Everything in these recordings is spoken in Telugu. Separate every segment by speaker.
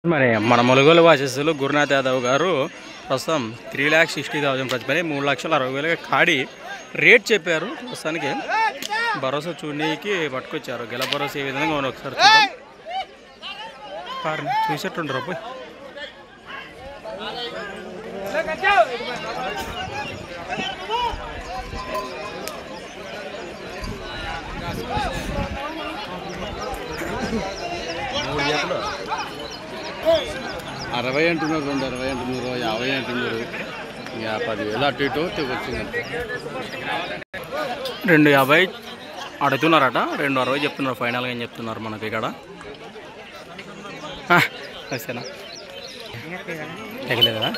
Speaker 1: మరి మన ములుగోలు వాసస్సులు గురునాథ్ యాదవ్ గారు ప్రస్తుతం 3,60,000 ప్రతిపని 3,60,000 కాడి రేట్ చెప్పారు. ప్రస్తుతానికి భరోసా చూడనీకి పట్టుకొచ్చారు. గెల భరోసా ఏ విధంగా మనం ఒకసారి చూద్దాం. చూసేట్టుండ్రు పోయి
Speaker 2: అరవై అంటున్నారు, 260 అంటున్నారు, 50 అంటున్నారు. ఇక 10,000 అటు ఇటు వచ్చిందంటే
Speaker 1: 250 అడుగుతున్నారట. 260 చెప్తున్నారు. ఫైనల్గా ఏం చెప్తున్నారు మనకి ఇక్కడ? వస్తేనా తెగలేదు కదా?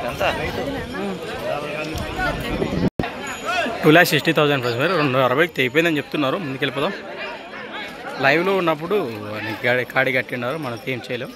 Speaker 1: ఎంత 2,60,000 ప్లస్ మరి 260కి తెగిపోయిందని చెప్తున్నారు. ముందుకెళ్ళిపోదాం. లైవ్లో ఉన్నప్పుడు కాడి కట్టినారు, మనకి ఏం చేయలేం.